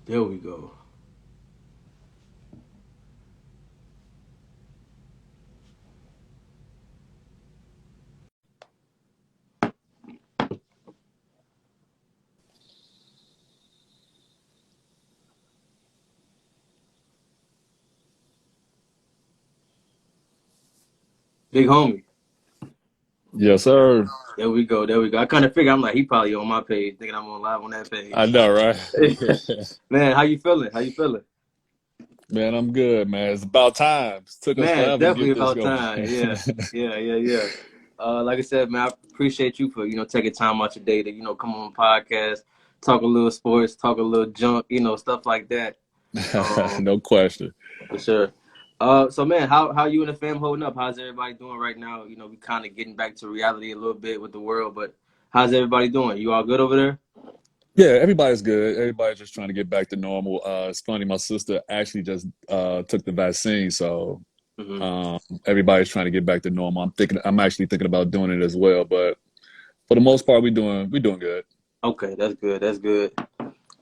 There we go. Big homie. Yes, sir. There we go. There we go. I kind of figure I'm like he probably on my page, thinking I'm on live on that I page. know, right? Man, how you feeling? How you feeling? Man, I'm good, man. It's about time. It took us Man, forever to definitely get this about going. time. Yeah, yeah, yeah, yeah. Like I said, man, I appreciate you for taking time out your day to come on the podcast, talk a little sports, talk a little junk, stuff like that. Um, No question. for sure. So man, how you and the fam holding up? How's everybody doing right now? We kind of getting back to reality a little bit with the world, but how's everybody doing? You all good over there? Yeah, everybody's good. Everybody's just trying to get back to normal. It's funny, my sister actually just took the vaccine, so Hmm. um, everybody's trying to get back to normal. I'm actually thinking about doing it as well, but for the most part, we doing good. Okay, that's good. That's good.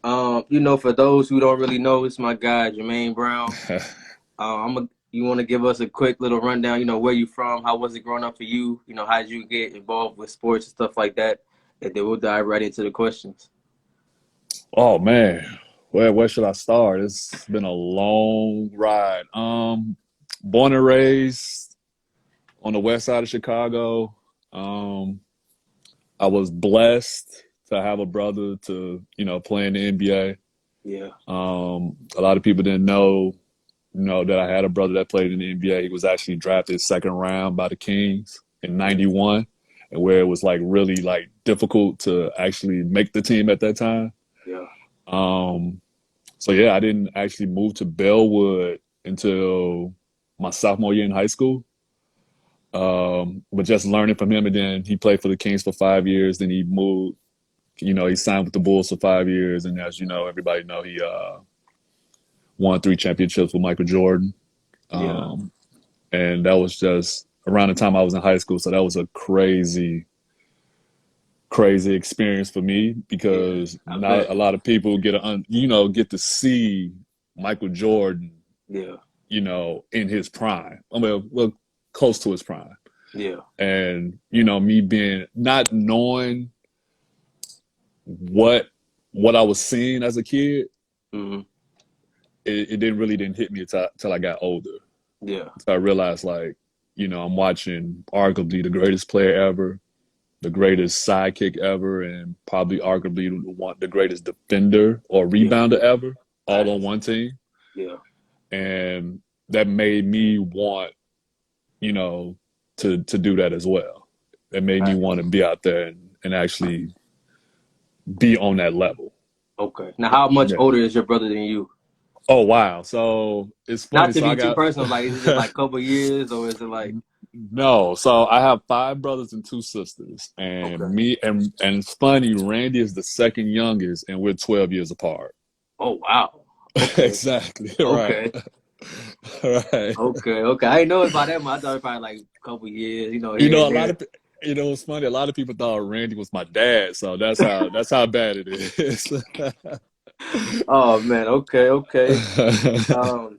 For those who don't really know, it's my guy Jermaine Brown. You want to give us a quick little rundown? Where you from? How was it growing up for you? How did you get involved with sports and stuff like that? And then we'll dive right into the questions. Oh man, where should I start? It's been a long ride. Born and raised on the west side of Chicago. Um, I was blessed to have a brother to, play in the NBA. Yeah, A lot of people didn't know that I had a brother that played in the NBA. He was actually drafted second round by the Kings in yeah, '91, and where it was like really like difficult to actually make the team at that time. yeah. Um, so yeah, I didn't actually move to Bellwood until my sophomore year in high school. But just learning from him, and then he played for the Kings for 5 years. Then he moved, he signed with the Bulls for 5 years, and as you know, everybody know he won three championships with Michael Jordan. Yeah. Um, and that was just around the time I was in high school, so that was a crazy, crazy experience for me Yeah, because I not bet. a lot of people get to see Michael Jordan, Yeah, in his prime. I mean, well, close to his prime. yeah. And me being not knowing what what I was seeing as a kid, Hmm. it didn't hit me until I got older. Yeah, So I realized, like, I'm watching arguably the greatest player ever, the greatest sidekick ever, and probably arguably the greatest defender or yeah. rebounder ever, all on Facts. one team. Yeah, And that made me want, you know, to do that as well. It made me want facts. to be out there and actually be on that level. Okay. Now, how much Yeah. older is your brother than you? Oh wow. So it's Not funny. to So I be too got personal, like, is it just like a couple years or is it like, no. So I have five brothers and two sisters, and okay. me and it's funny. Randy is the second youngest, and we're 12 years apart. Oh, wow. Okay. Exactly. Right. Okay. Right. Okay. Okay. I didn't know about that much. I thought probably like a couple years, You here know, and a lot there. of it's funny. A lot of people thought Randy was my dad, so that's how bad it is. Oh man. Okay. Okay. Um.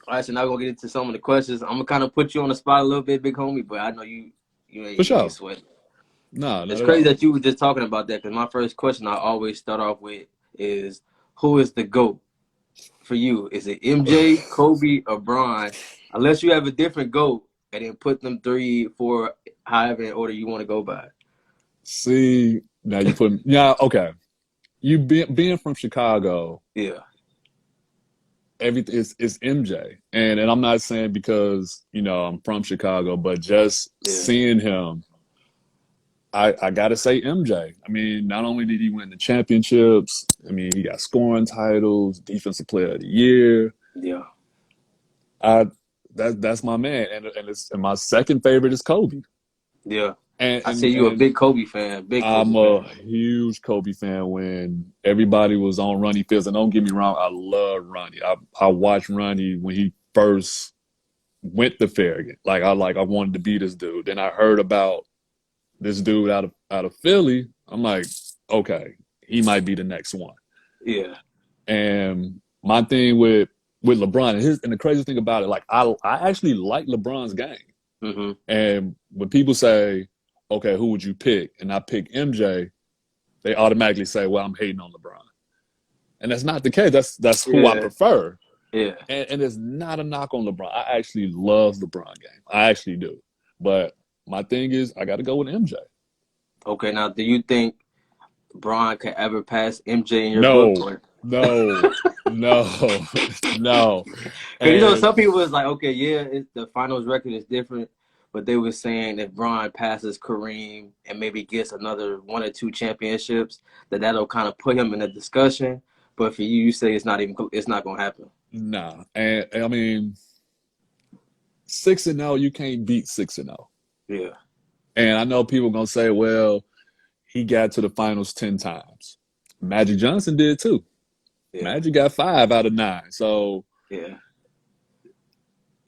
All right. So now we're gonna get into some of the questions. I'm gonna kind of put you on the spot a little bit, big homie, but I know For you ain't sure. sweat. No, It's not at crazy all. that you were just talking about that because my first question I always start off with is, who is the GOAT for you? Is it MJ, Kobe, or Bron? Unless you have a different GOAT, and then put them three, four, however in order you want to go by. See, now you put yeah, okay. You being from Chicago, Yeah. everything is MJ. And I'm not saying because, I'm from Chicago, but just Yeah. seeing him, I gotta say MJ. I mean, not only did he win the championships, I mean, he got scoring titles, defensive player of the year. Yeah. I that's my man. And my second favorite is Kobe. Yeah. And I see and you a and big Kobe fan. Big Kobe I'm a fan. huge Kobe fan. When everybody was on Ronnie Fields, and don't get me wrong, I love Ronnie. I watched Ronnie when he first went to Farragut. I wanted to be this dude. Then I heard about this dude out of Philly. I'm like, okay, he might be the next one. Yeah. And my thing with LeBron and the crazy thing about it, like I actually like LeBron's game. Mm-hmm. And when people say, "Okay, who would you pick?" and I pick MJ, they automatically say, "Well, I'm hating on LeBron," and that's not the case. That's who I Yeah, prefer. yeah. And it's not a knock on LeBron. I actually love LeBron game. I actually do. But my thing is, I got to go with MJ. Okay, now do you think Bron could ever pass MJ in your book? No, Or no, no, no. because And some people was like, okay, yeah, the finals record is different, but they were saying if Bron passes Kareem and maybe gets another one or two championships, that'll kind of put him in a discussion. But for you, you say it's not gonna happen. nah. And I mean, 6-0, you can't beat 6-0. Yeah, And I know people gonna say, well, he got to the finals 10 times. Magic Johnson did too. yeah, Magic got 5 out of 9. So, yeah.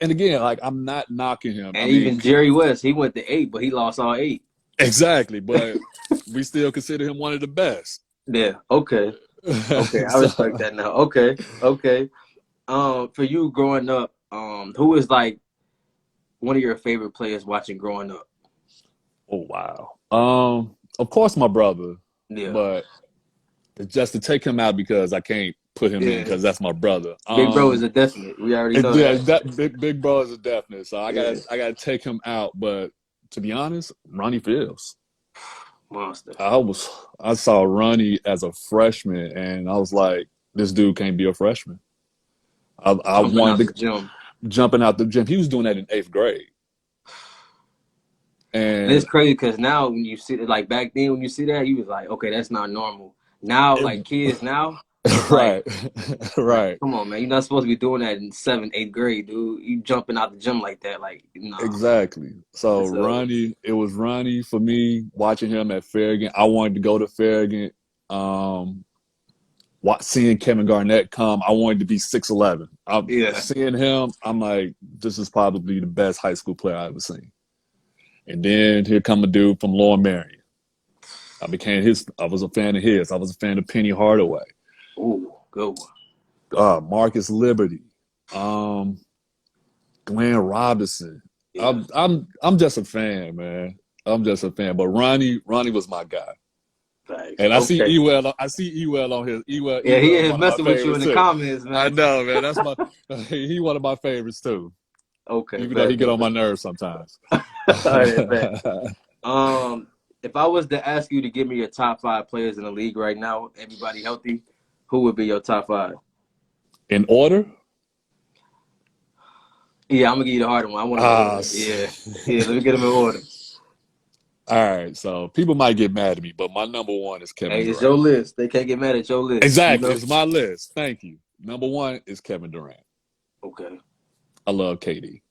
and again, like I'm not knocking him. I And mean, even Jerry West, he went to 8, but he lost all 8. exactly, but we still consider him one of the best. Yeah. Okay. Okay. I respect So, that now. Okay. Okay. For you growing up, who is like one of your favorite players watching growing up? oh wow. Of course my brother, Yeah. but it's just to take him out because I can't put him in Yeah. because that's my brother. Big bro is a definite. We already know Yeah, that. that big bro is a definite. So Yeah. I gotta take him out. But to be honest, Ronnie Fields. Monster. I was I saw Ronnie as a freshman, and I was like, this dude can't be a freshman. I Jumping out wanted the to gym. jumping out the gym. He was doing that in 8th grade, And it's and crazy because now when you see it, like back then when you see that, you was like, okay, that's not normal. Now, it, like kids now, it's like, right, right, come on, man, you're not supposed to be doing that in 7th, 8th grade, dude. You jumping out the gym like that, like, nah. exactly. So So, It was Ronnie for me. Watching him at Farragut, I wanted to go to Farragut. Um, Seeing Kevin Garnett come, I wanted to be 6'11". I'm yeah. seeing him. I'm like, this is probably the best high school player I've ever seen. And then here come a dude from Lower Marion. I was a fan of his. I was a fan of Penny Hardaway, Ooh, good one. Marcus Liberty, um, Glenn Robinson. Yeah. I'm just a fan, man. I'm just a fan. But Ronnie was my guy. Thanks. And Okay. I see Ewell on his Yeah, he Ewell is is one of my messing with you in favorites the too. comments, I man. know, man. That's my he one of my favorites too. Okay, Even though he bet, get bet, on my bet. nerves sometimes. All right, bet. If I was to ask you to give me your top 5 players in the league right now, everybody healthy, who would be your top 5? In order? Yeah, I'm gonna give you the harder one. I want to Ah, order. Yeah, yeah. Let me get them in order. all right. So people might get mad at me, but my number one is Kevin Hey, it's your Durant. list. They can't get mad at your list. You Exactly. know. It's my list. Thank you. Number one is Kevin Durant. Okay. I love KD.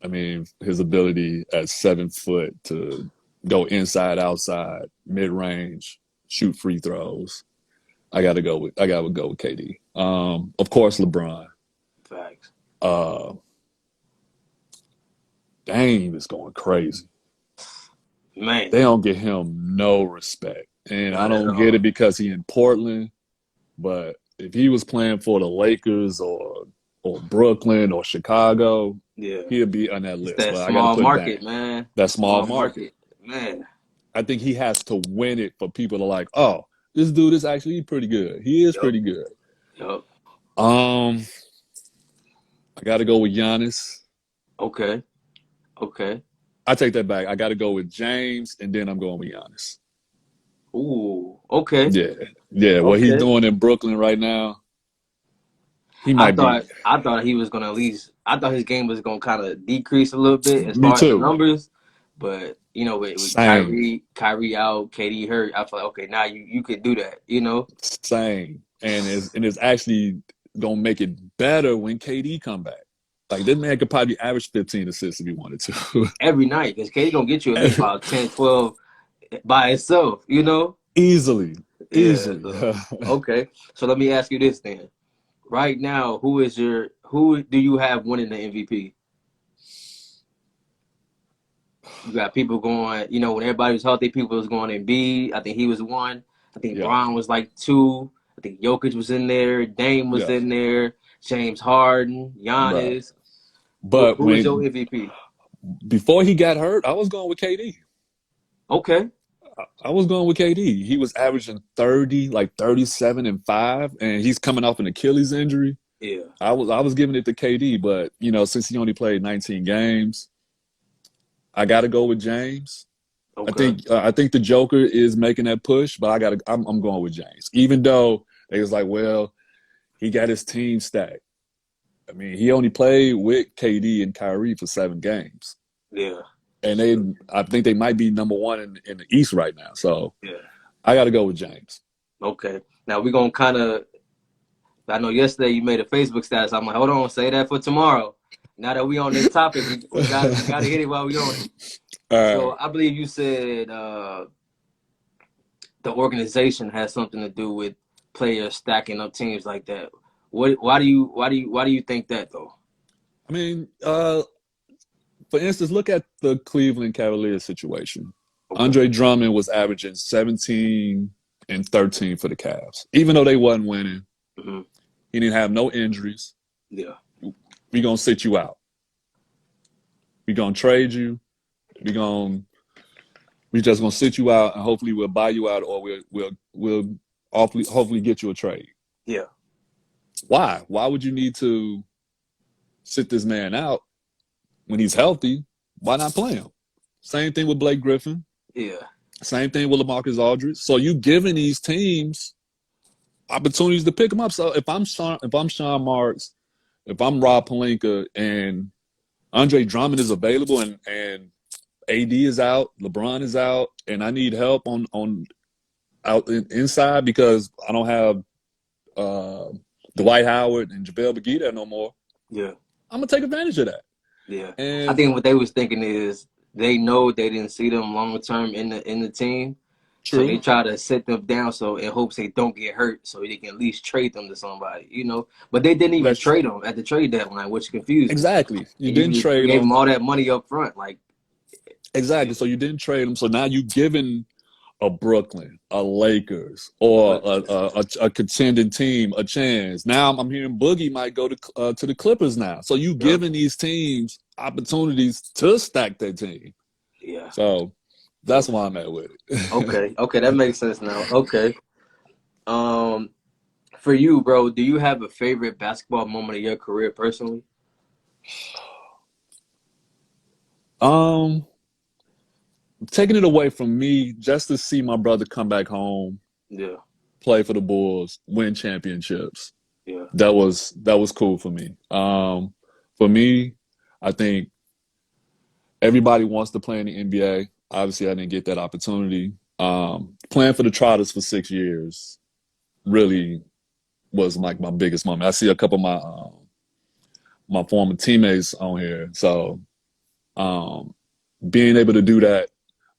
I mean, his ability at 7 foot to go inside, outside, mid range, shoot free throws. I gotta go with KD. Of course, LeBron. Facts. Uh, Dame is going crazy. Man, They don't give him no respect, and I not at don't get it all. because he in Portland. But if he was playing for the Lakers or Brooklyn or Chicago, Yeah, he'd be on that it's list. that But I got to small put market, Dame. man. That That small small market. market, man. I think he has to win it for people to like, oh, this dude is actually pretty good. He is Yup, pretty good. yup. Um, I got to go with Giannis. Okay, okay. I take that back. I got to go with James, and then I'm going with Giannis. Ooh, okay, Yeah, yeah. What he's okay. doing in Brooklyn right now, he might be. I thought he was gonna at least. I thought his game was gonna kind of decrease a little bit as Me far as the too. numbers, but with Same, Kyrie out, KD hurt, I feel like okay, now you could do that. You know, same. And it's actually gonna make it better when KD come back. Like this man could probably average 15 assists if he wanted to. every night because KD gonna get you at least about 10, 12 by itself. You know, Easily, yeah. easily. So okay, so let me ask you this then. Right now, who do you have winning the MVP? You got people going, when everybody was healthy, people was going Embiid. I think he was one. I think Yep. Bron was like two. I think Jokic was in there, Dame was Yeah, in there, James Harden, right. Giannis. But Who was your MVP? before he got hurt, I was going with KD. Okay. I was going with KD. He was averaging 30, like 37 and 5, and he's coming off an Achilles injury. Yeah. I was giving it to KD, but since he only played 19 games, I got to go with James. Okay. I think the Joker is making that push, but I'm going with James. Even though they was like, well, he got his team stacked. I mean, he only played with KD and Kyrie for 7 games. Yeah. And I think they might be number one in the East right now. So Yeah. I got to go with James. Okay. Now we're gonna kind of. I know yesterday you made a Facebook status. I'm like, hold on, say that for tomorrow. Now that we on this topic, we gotta hit it while we on it. Uh, So I believe you said the organization has something to do with players stacking up teams like that. Why do you think that though? I mean, for instance, look at the Cleveland Cavaliers situation. Okay. Andre Drummond was averaging 17 and 13 for the Cavs. Even though they wasn't winning, Hmm. he didn't have no injuries. Yeah. We gonna sit you out. We gonna trade you. We gonna we just gonna sit you out, and hopefully we'll buy you out, or we'll hopefully get you a trade. Yeah. Why? Why would you need to sit this man out when he's healthy? Why not play him? Same thing with Blake Griffin. Yeah. Same thing with LaMarcus Aldridge. So you giving these teams opportunities to pick them up. So if I'm Sean Marks, if I'm Rob Pelinka, and Andre Drummond is available, and AD is out, LeBron is out, and I need help on inside because I don't have Dwight Howard and JaVale McGee there no more. Yeah. I'm gonna take advantage of that. Yeah. I And think what they was thinking is they know they didn't see them long term in the team. So they true, try to sit them down so in hopes they don't get hurt so they can at least trade them to somebody. But they didn't even that's true. trade them at the trade deadline, which confused me. Exactly. You And didn't you trade gave them them. all that money up front. Like, Exactly. So you didn't trade them. So now you giving a Brooklyn, a Lakers, or but a contending team a chance. Now I'm hearing Boogie might go to the Clippers now. So you yeah, giving these teams opportunities to stack their team. yeah. So that's why I'm at with it. Okay, that makes sense now. Okay. Um, for you, bro, do you have a favorite basketball moment of your career personally? um, Taking it away from me, just to see my brother come back home, Yeah, play for the Bulls, win championships. yeah, That was cool for me. For me, I think everybody wants to play in the NBA. Obviously, I didn't get that opportunity. Playing for the Trotters for 6 years really was like my biggest moment. I see a couple of my former teammates on here, so um, being able to do that,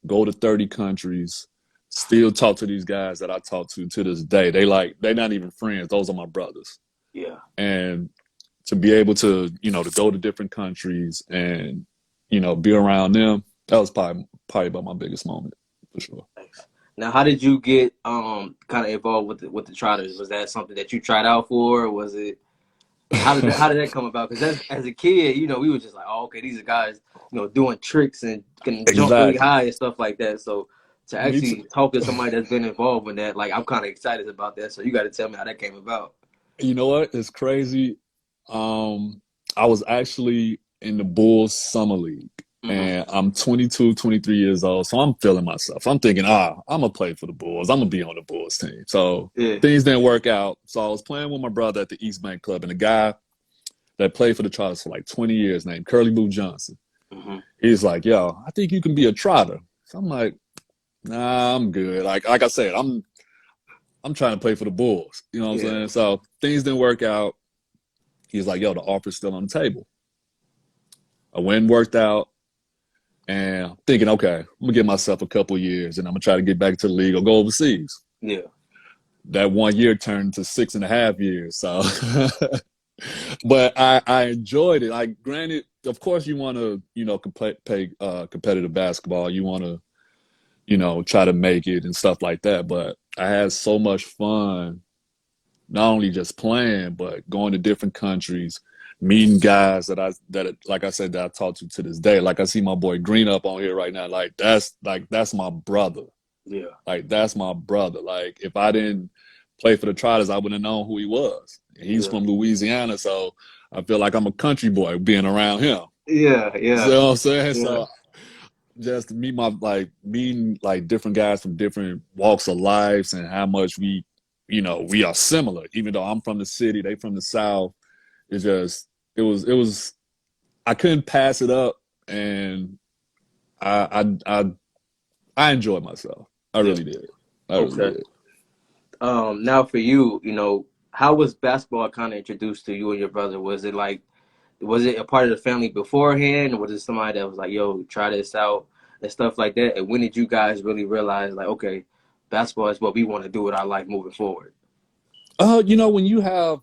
go to 30 countries, still talk to these guys that I talk to this day. They're not even friends. Those are my brothers, yeah. and to be able to go to different countries and be around them, that was probably about my biggest moment for sure. Thanks. Now, how did you get kind of involved with the Trotters? Was that something that you tried out for? Or was it how did that come about? Because as a kid, we were just like, oh, okay, these are guys, doing tricks and can jump really Exactly. high and stuff like that. So to Me too. actually talk to somebody that's been involved in that, like, I'm kind of excited about that. So you got to tell me how that came about. You know what? It's crazy. I was actually in the Bulls Summer League, Hmm. and I'm 22, 23 years old, so I'm feeling myself. I'm thinking, I'm gonna play for the Bulls. I'm gonna be on the Bulls team. So Yeah. things didn't work out. So I was playing with my brother at the East Bank Club, and a guy that played for the Trotters for like 20 years named Curly Boo Johnson. Hmm. He's like, yo, I think you can be a Trotter. So I'm like, nah, I'm good. Like I said, I'm trying to play for the Bulls. You know what I'm Yeah. saying? So things didn't work out. He's like, yo, the offer's still on the table. I went and worked out, and I'm thinking, okay, I'm gonna give myself a couple years, and I'm gonna try to get back to the league or go overseas. Yeah. That 1 year turned to 6.5 years. So, but I enjoyed it. Like, granted, of course, you want to play competitive basketball. You want to try to make it and stuff like that. But I had so much fun not only just playing, but going to different countries, meeting guys that like I said that I talk to this day. Like I see my boy Green up on here right now. That's my brother. Yeah, Like that's my brother. Like if I didn't play for the Trotters, I wouldn't have known who he was. He's yeah, from Louisiana, so I feel like I'm a country boy being around him. yeah, yeah, So I'm saying, yeah, so just to meet my like meeting like different guys from different walks of lives and how much we are similar. Even though I'm from the city, they from the South. It's just it was I couldn't pass it up, and I I enjoyed myself. I yeah. really did. I really Okay. did. Now for you, how was basketball kind of introduced to you and your brother? Was it a part of the family beforehand, or was it somebody that was like, "Yo, try this out" and stuff like that? And when did you guys really realize, like, okay, basketball is what we want to do with our life moving forward? When you have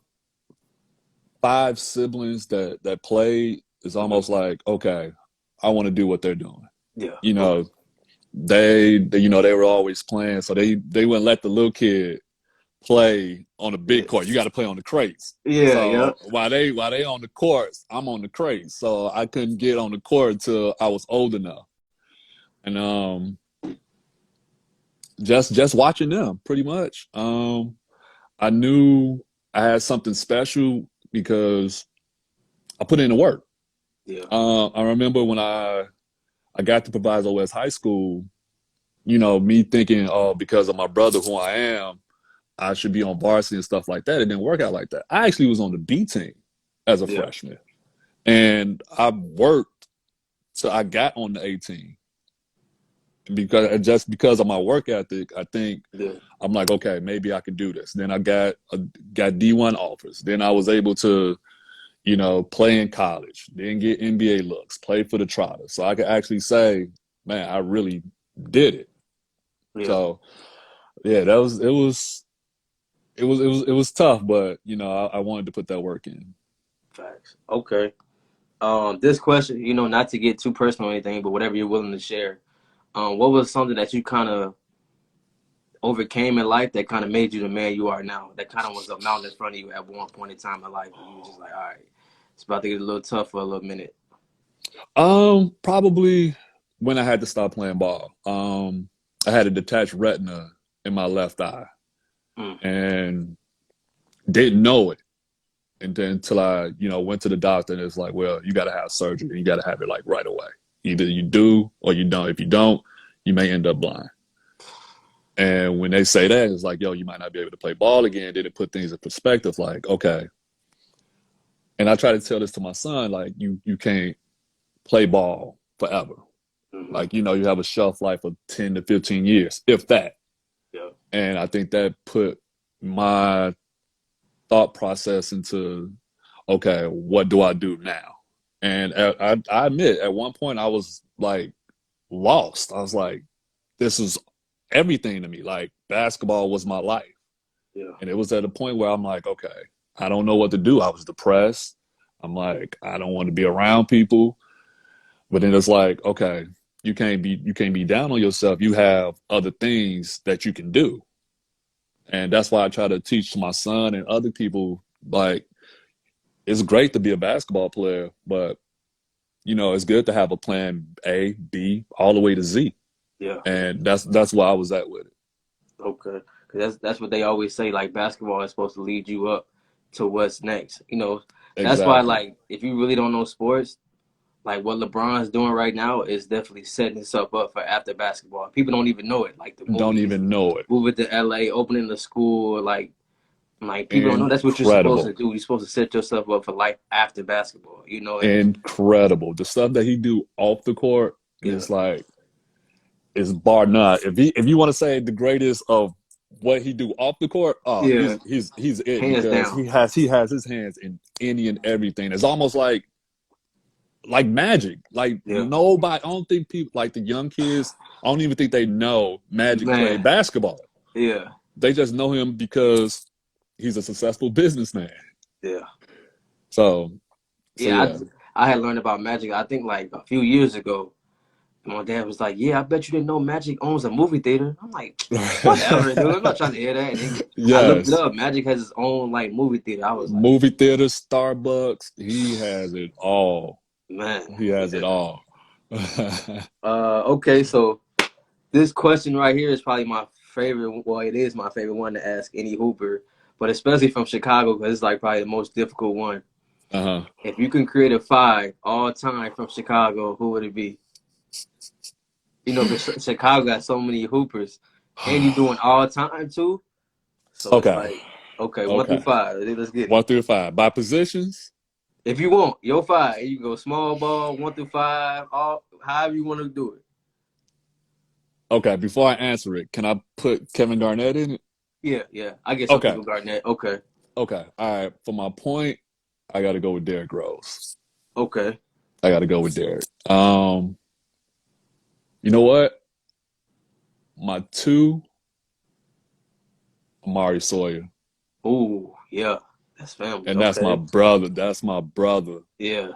five siblings that play, it's Hmm. almost like, okay, I want to do what they're doing. Yeah. You Okay. know, they were always playing, so they wouldn't let the little kid play on the Yeah. big court. You got to play on the crates. Yeah. Yeah. So while they on the courts, I'm on the crates. So I couldn't get on the court until I was old enough. And just watching them, pretty much. I knew I had something special because I put in the work. Yeah. I remember when I got to Proviso West High School. Me thinking, oh, because of my brother, who I am, I should be on varsity and stuff like that. It didn't work out like that. I actually was on the B team as a Yeah. freshman, and I worked till I got on the A team because of my work ethic. I think Yeah. I'm like, okay, maybe I can do this. Then I got D1 offers. Then I was able to, play in college, then get NBA looks, play for the Trotters. So I could actually say, man, I really did it. Yeah. So yeah, it was tough, but I wanted to put that work in. Facts. Okay. This question, not to get too personal or anything, but whatever you're willing to share. What was something that you kind of overcame in life that kind of made you the man you are now? That kind of was a mountain in front of you at one point in time in life, and you were just like, all right, it's about to get a little tough for a little minute. Probably when I had to stop playing ball. I had a detached retina in my left eye Mm, and didn't know it until I, went to the doctor and it's like, well, you got to have surgery. You got to have it like right away. Either you do or you don't. If you don't, you may end up blind. And when they say that, it's like, yo, you might not be able to play ball again. Then it put things in perspective. Like, okay. And I try to tell this to my son, like, you can't play ball forever. mm-hmm. Like, you have a shelf life of 10 to 15 years, if that. Yeah, And I think that put my thought process into, okay, what do I do now? And I admit, at one point, I was like lost. I was like, this is everything to me. Like, basketball was my life. yeah, And it was at a point where I'm like, okay, I don't know what to do. I was depressed. I'm like, I don't want to be around people. But then it's like, okay, you can't be down on yourself. You have other things that you can do. And that's why I try to teach my son and other people, like, it's great to be a basketball player, but it's good to have a plan A, B, all the way to Z. yeah. And that's where I was at with it. Okay, 'cause that's what they always say. Like basketball is supposed to lead you up to what's next. That's why Exactly. like if you really don't know sports, like what LeBron's doing right now is definitely setting himself up for after basketball. People don't even know it. Like the Don't movies, even know it. moving to LA, opening the school, like people don't know that's what you're supposed to Incredible. do. You're supposed to set yourself up for life after basketball. And Incredible. The stuff that he do off the court yeah, is like is bar none. If you want to say the greatest of what he do off the court, oh, yeah, he's it hands because down. he has his hands in any and everything. It's almost like magic. Like Yeah, nobody, I don't think people like the young kids. I don't even think they know Magic played man. basketball. Yeah, They just know him because he's a successful businessman. yeah, So yeah. yeah. I had learned about Magic. I think like a few years ago. And my dad was like, "Yeah, I bet you didn't know Magic owns a movie theater." I'm like, "Whatever, dude. I'm not trying to hear that." And then I looked it Yes. up. Magic has his own like movie theater. I was like, Movie theater, Starbucks. He has it all. "Man, He has it yeah." all. Okay, so this question right here is probably my favorite. Well, it is my favorite one to ask any Hooper, but especially from Chicago because it's like probably the most difficult one. Uh-huh. If you can create a five all time from Chicago, who would it be? You know, because Chicago got so many Hoopers, and you doing all time too. So it's Okay. like, okay, one through Okay. five. Let's get it. 1 through 5. By positions? If you want your five, you can go small ball, 1 through 5, all however you want to do it. Okay, before I answer it, can I put Kevin Garnett in it? Yeah, yeah. I get some Okay. people Garnett. Okay, Okay. All right. For my point, I gotta go with Derrick Rose. okay. I gotta go with Derrick. You know what? My two, Amari Sawyer. Ooh, yeah. That's family. And that's my Okay. brother. That's my brother. Yeah.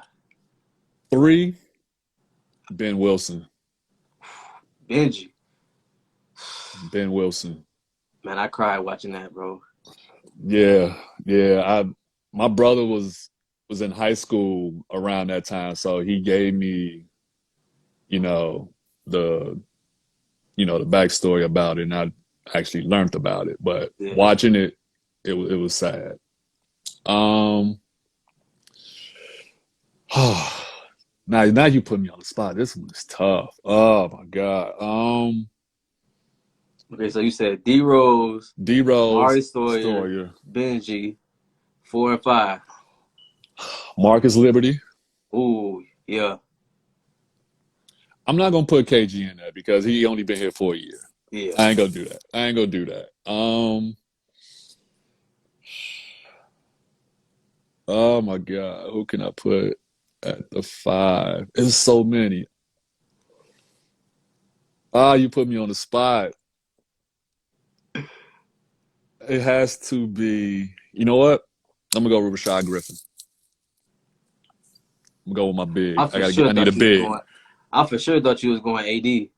3, Ben Wilson. Benji. Ben Wilson. Man, I cried watching that, bro. Yeah, yeah. My brother was in high school around that time, so he gave me, you know, the the backstory about it, and I actually learned about it. But Yeah. watching it, it was sad. Um, now you put me on the spot. This one is tough. Oh my God. Okay, so you said D Rose, D Rose, Amari Sawyer, Sawyer, Benji, 4 and 5. Marcus Liberty. Ooh, yeah, I'm not gonna put KG in there because he only been here for a year. yeah. I ain't gonna do that. I ain't gonna do that. Oh my God, who can I put at the 5? There's so many. Ah, you put me on the spot. It has to be. You know what? I'm gonna go with Rashad Griffin. I'm gonna go with my big. I for sure I need a thought you was big. going. I for sure thought you was going AD.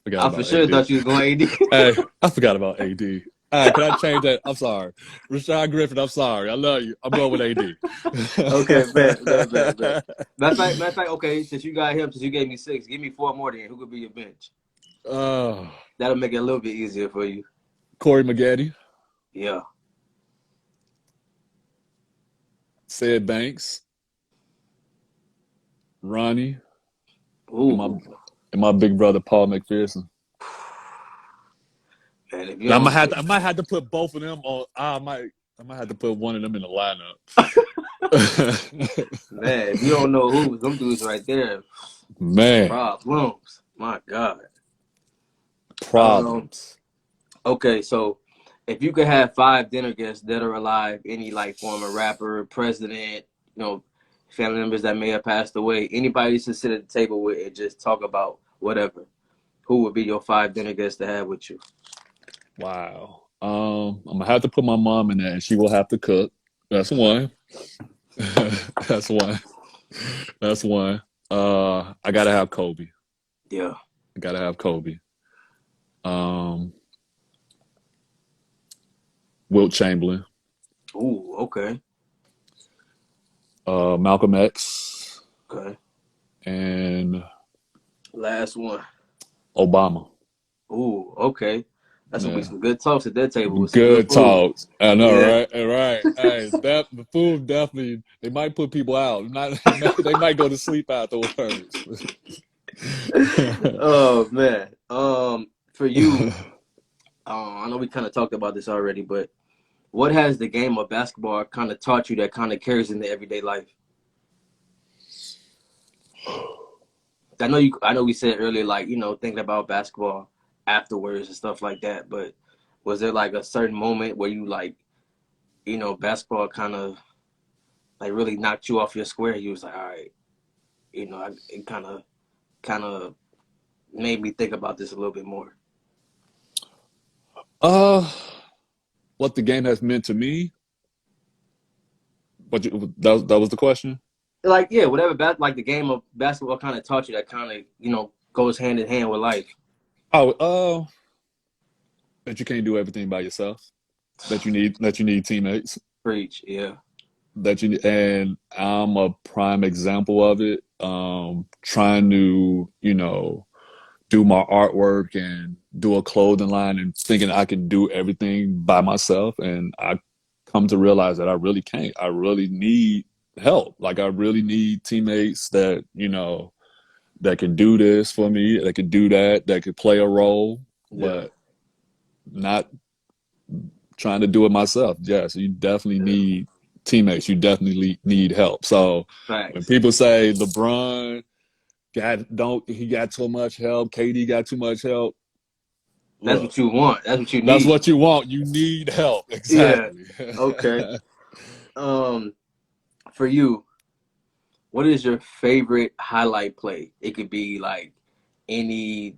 Forgot I for about sure AD. thought you was going AD. Hey, I forgot about AD. All right, can I change that? I'm sorry. Rashad Griffin, I'm sorry. I love you. I'm going with AD. Okay, bet. Matter of fact, okay, since you got him, since you gave me 6, give me 4 more then. Who could be your bench? uh, That'll make it a little bit easier for you. Corey McGaddy, Yeah. Sid Banks, Ronnie, and my Ooh. and my big brother Paul McPherson. Man, if you Now, don't I might have to put both of them on. I might have to put one of them in the lineup. man, if you don't know who, them dudes right there, Man, problems. My God. Um, problems. okay, so if you could have 5 dinner guests dead or alive, any like former rapper, president, family members that may have passed away, anybody to sit at the table with and just talk about whatever, who would be your 5 dinner guests to have with you? Wow. I'm gonna have to put my mom in there, and she will have to cook. That's one. That's one. That's one. I gotta have Kobe. Yeah. I gotta have Kobe. Um, Wilt Chamberlain. Ooh, okay. Malcolm X, Okay. and Last one. Obama. Ooh, okay. That's gonna be Yeah. some good talks at that table with some good Good food. talks. I know, Yeah. right? Right. Hey, that the food definitely they might put people out. Not they might go to sleep afterwards. Oh man. For you, I know we kind of talked about this already, but what has the game of basketball kind of taught you that kind of carries into everyday life? I know we said earlier, like, thinking about basketball afterwards and stuff like that, but was there like a certain moment where you like, basketball kind of like really knocked you off your square? You was like, all right, it kind of made me think about this a little bit more. uh, what the game has meant to me? That was the question? like yeah, whatever like the game of basketball kind of taught you that kind of goes hand in hand with life. Oh, that you can't do everything by yourself. That you need teammates. Preach, yeah, And I'm a prime example of it. Trying to, do my artwork and do a clothing line and thinking I can do everything by myself. And I come to realize that I really can't. I really need help. Like I really need teammates that, that can do this for me, that can do that can play a role, yeah, but not trying to do it myself. Yeah, so you definitely yeah. need teammates. You definitely need help. So when Facts. people say LeBron he got too much help, KD got too much help, That's look, what you want. That's what you that's need. what you want. You need help. Yeah. Exactly. Okay. Um, for you, what is your favorite highlight play? It could be like any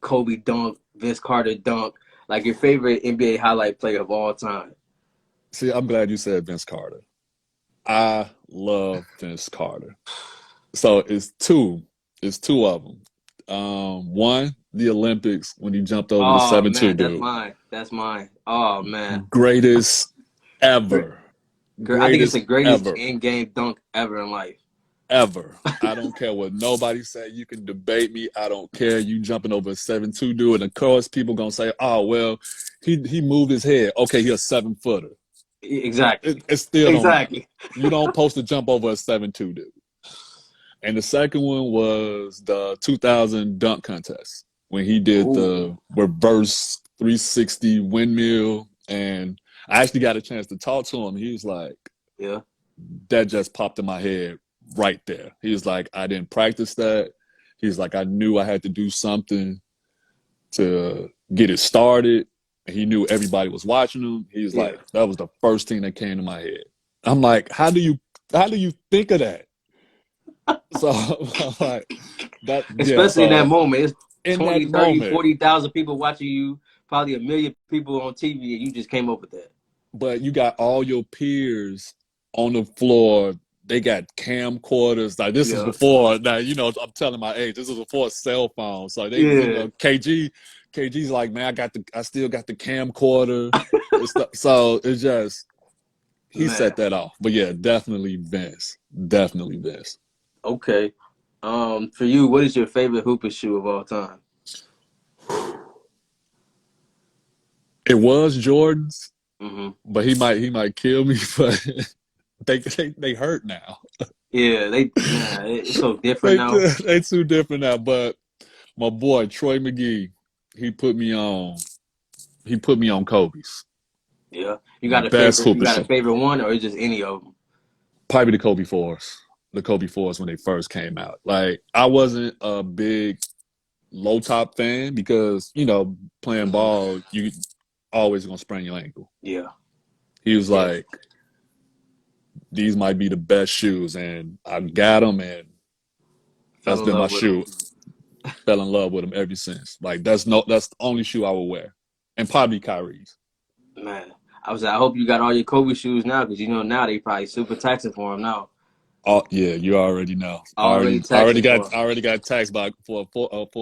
Kobe dunk, Vince Carter dunk, like your favorite NBA highlight play of all time. See, I'm glad you said Vince Carter. I love Vince Carter. So it's two of them. One, the Olympics when he jumped over the Oh 7-2 man, that's dude. mine. That's mine. Oh man, Greatest Gr- ever. I think it's Greatest the greatest ever. in-game dunk ever in life. Ever. I don't care what nobody say. You can debate me. I don't care. You jumping over a 7-2 dude. And of course, people gonna say, oh well, he moved his head. Okay, he a 7-footer. Exactly. It still don't matter. Exactly. You don't supposed to jump over a 7-2 dude. And the second one was the 2000 dunk contest when he did Ooh. the reverse 360 windmill. And I actually got a chance to talk to him. He was like, Yeah. that just popped in my head right there. He was like, I didn't practice that. He's like, I knew I had to do something to get it started. He knew everybody was watching him. He was Yeah. like, that was the first thing that came to my head. I'm like, how do you think of that? So I'm like, that yeah. Especially in that So moment. It's in that 20, 30, moment, 40,000 people watching you, probably a million people on TV, and you just came up with that. but you got all your peers on the floor. They got camcorders. Like this is Yeah. before now, I'm telling my age. This is before cell phones. So they, Yeah. KG's like, man, I still got the camcorder. So it's just he Man. set that off. But yeah, definitely Vince. Definitely Vince. Okay. For you, what is your favorite hooper shoe of all time? It was Jordan's, Hmm. but he might kill me. But they hurt now. Yeah, man, it's so different They now. they too different now. But my boy Troy McGee, he put me on. He put me on Kobe's Yeah. You got a best favorite? You hooper got a shoe. favorite one, or is just any of them? Probably the Kobe fours. The Kobe fours when they first came out. Like I wasn't a big low top fan because playing Hmm. ball you always gonna sprain your ankle. Yeah. He was Yeah. like, these might be the best shoes, and I got them, and that's Fell in been my love with them. shoe. Fell in love with them ever since. Like that's the only shoe I would wear, and probably Kyrie's. Man, I hope you got all your Kobe shoes now, because now they probably super taxing for them now. Oh yeah, you already know. I Already already, I already taxing for got, them. I already got taxed by for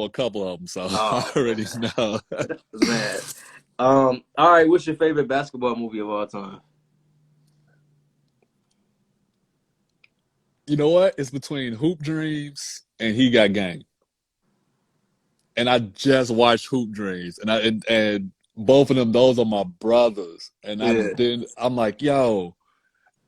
a couple of them, so I Oh already man, know. man. All right. What's your favorite basketball movie of all time? You know what? It's between Hoop Dreams and He Got Game, and I just watched Hoop Dreams, and both of them, those are my brothers, and I Yeah. didn't. I'm like, yo,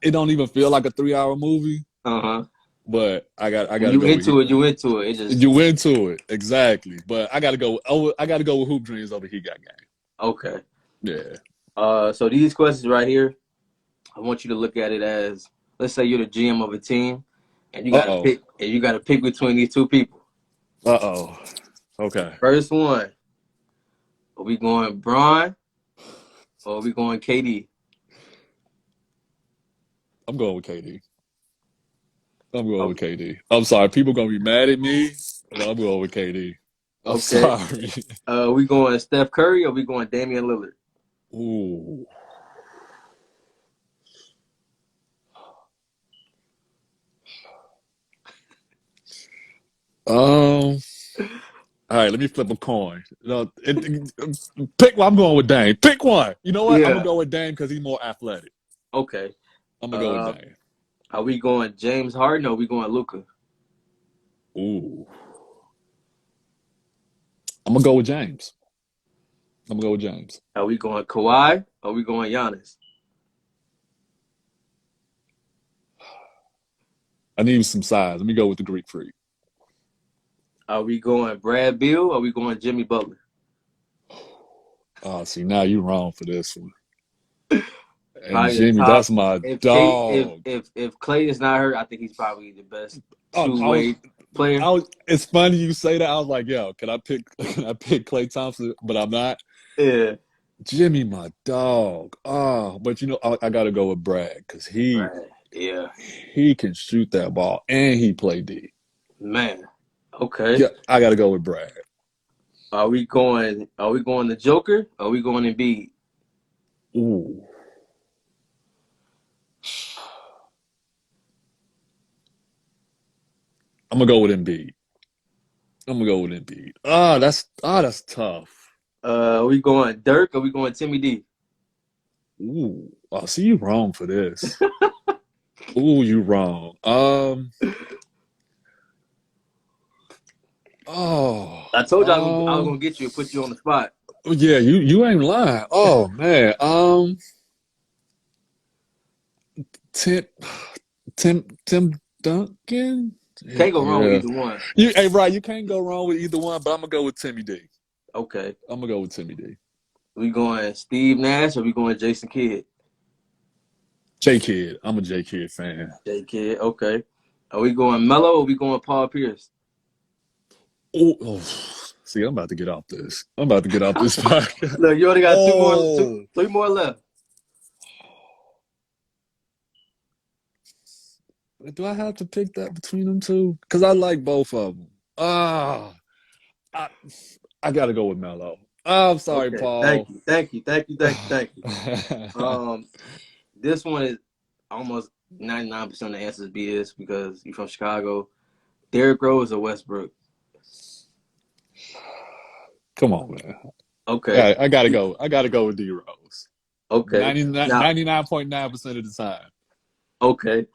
it don't even feel like a 3 hour movie, Uh huh. but I When gotta you go with into it, you into it. It just you into it exactly, but I gotta go with Hoop Dreams over He Got Game. okay. Yeah. So these questions right here, I want you to look at it as, let's say you're the GM of a team, and Uh oh. you gotta pick between these two people. Uh oh. Okay. First one, are we going Braun or are we going KD? I'm going with KD. I'm going with Okay. KD. I'm sorry. People gonna be mad at me, but I'm going with KD. I'm Okay. sorry. We going Steph Curry or we going Damian Lillard? Ooh. Um. All right, let me flip a coin. No, pick one. I'm going with Dame. Pick one. You know what? I'm gonna Yeah. go with Dame because he's more athletic. Okay. I'm gonna go with Uh, Dame. are we going James Harden or are we going Luca? Ooh, I'm gonna go with James. I'm gonna go with James. Are we going Kawhi or are we going Giannis? I need some size. Let me go with the Greek Freak. Are we going Brad Beal or are we going Jimmy Butler? Oh, see, now you're wrong for this one. And Probably the Jimmy, top. that's my If K dog. if Clay is not hurt, I think he's probably the best Oh, two way player. it's funny you say that. I was like, yo, can I pick Klay Thompson? But I'm not. Yeah. Jimmy, my dog. Oh, but I gotta go with Brad because Right. Yeah. he can shoot that ball and he play D. Man. Okay. Yeah, I gotta go with Brad. Are we going the Joker? Or are we going Embiid? Ooh. I'm gonna go with Embiid. I'm gonna go with Embiid. That's tough. Are we going Dirk or are we going Timmy D? Ooh. Oh, see you wrong for this. Ooh, you wrong. Oh, I told you I was gonna get you and put you on the spot. yeah, you ain't lying. Oh man, Tim, Tim Duncan. Can't go wrong with Yeah, either one. hey, right. You can't go wrong with either one, but I'm gonna go with Timmy D. Okay. I'm gonna go with Timmy D. We going Steve Nash or we going Jason Kidd? J Kid. I'm a J Kid fan. J Kidd, okay. Are we going Melo or we going Paul Pierce? Oh, see, I'm about to get off this. I'm about to get off this podcast. Look, you only got Oh, three more left. do I have to pick that between them two? Because I like both of them. Ah, I, I gotta go with Melo. Oh, I'm sorry, Okay, thank Paul. you, thank you, thank you, thank you, thank you. Um, this one is almost 99% of the answers be this because you're from Chicago. Derrick Rose or Westbrook? Come on, man. Okay, I gotta go. I gotta go with D Rose. okay. Now, 99.9% of the time. okay.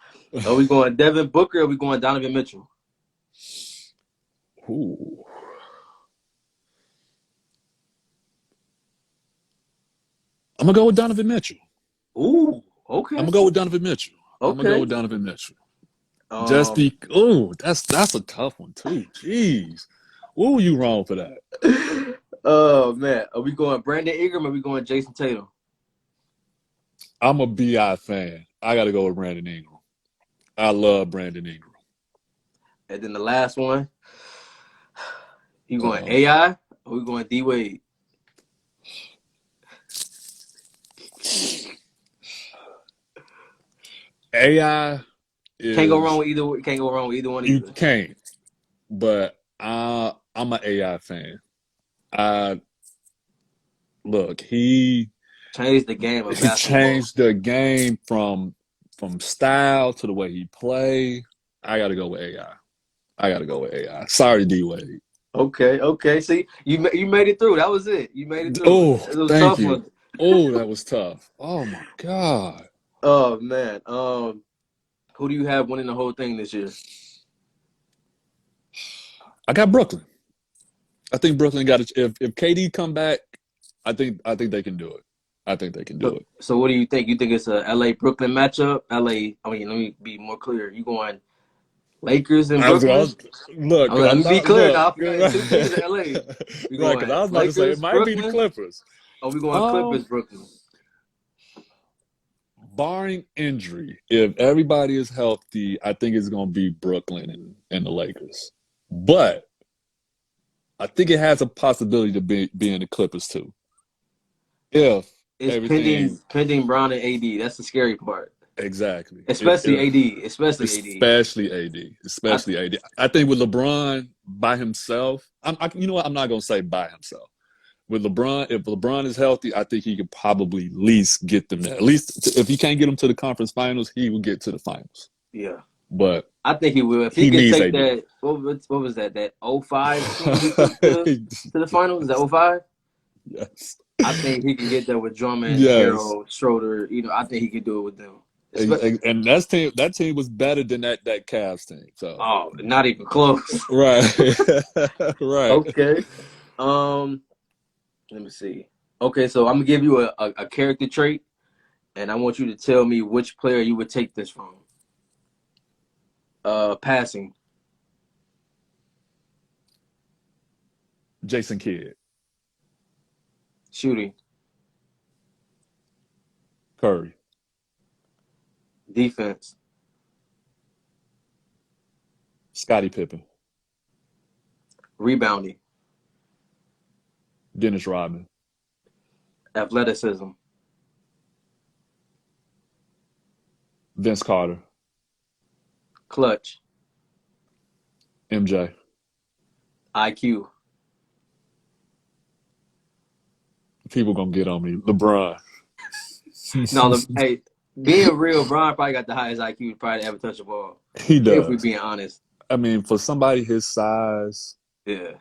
Are we going Devin Booker or are we going Donovan Mitchell? Ooh. I'm gonna go with Donovan Mitchell. Ooh, I'm okay, gonna go with Donovan Mitchell. I'm gonna go okay. with Donovan Mitchell. Just Um, be that's a tough one too. Jeez. Ooh, you wrong for that. oh man, are we going Brandon Ingram or are we going Jason Tatum? I'm a BI fan. I gotta go with Brandon Ingram. I love Brandon Ingram. And then the last one, you going Uh-oh. AI or we going D Wade? AI Can't go wrong is with either. Can't go wrong with either one you either. can't, but I'm an AI fan. I look, Changed the game of he basketball. changed the game from style to the way he play. I gotta go with AI. I gotta go with AI. Sorry, D Wade. Okay, okay. See, you made it through. That was it. You made it through. Oh, It was thank tough you. one. Oh, that was tough. Oh my God. Oh man. Who do you have winning the whole thing this year? I got Brooklyn. I think Brooklyn got it. If KD come back, I think they can do it. I think they can do it. So what do you think? You think it's a LA Brooklyn matchup? LA. I mean, let me be more clear. You going Lakers and I was, I Brooklyn? was look because Let I me be thought clear look now. I forgot it's two teams in right LA. We because going I was about to say it Lakers, might be the Brooklyn, Clippers. or we going Um, Clippers, Brooklyn? barring injury, if everybody is healthy, I think it's going to be Brooklyn and the Lakers. But I think it has a possibility to be in the Clippers too. If It's everything pending Brown and AD. That's the scary part. exactly, Especially if AD. Especially AD. especially AD, I, especially AD. I think with LeBron by himself, you know what? I'm not going to say by himself. With LeBron, if LeBron is healthy, I think he could probably at least get them there. At least if he can't get them to the conference finals, he will get to the finals. yeah. but I think he will. If he he could needs take AD. that, what was that? That '05 team he took to the finals? Is that '05? Yes. I think he can get there with Drummond, Yes. Harold, Schroeder. I think he could do it with them. And that team was better than that Cavs team. So Oh, not even close. right. Right. Okay. Let me see. Okay, so I'm gonna give you a character trait, and I want you to tell me which player you would take this from. Passing, Jason Kidd, shooting, Curry, defense, Scottie Pippen, rebounding, Dennis Rodman, athleticism, Vince Carter, clutch, MJ. IQ. People gonna get on me. LeBron. No, hey, being real, Bron probably got the highest IQ to probably ever touch the ball. He If we does. being honest, I mean, for somebody his size, yeah.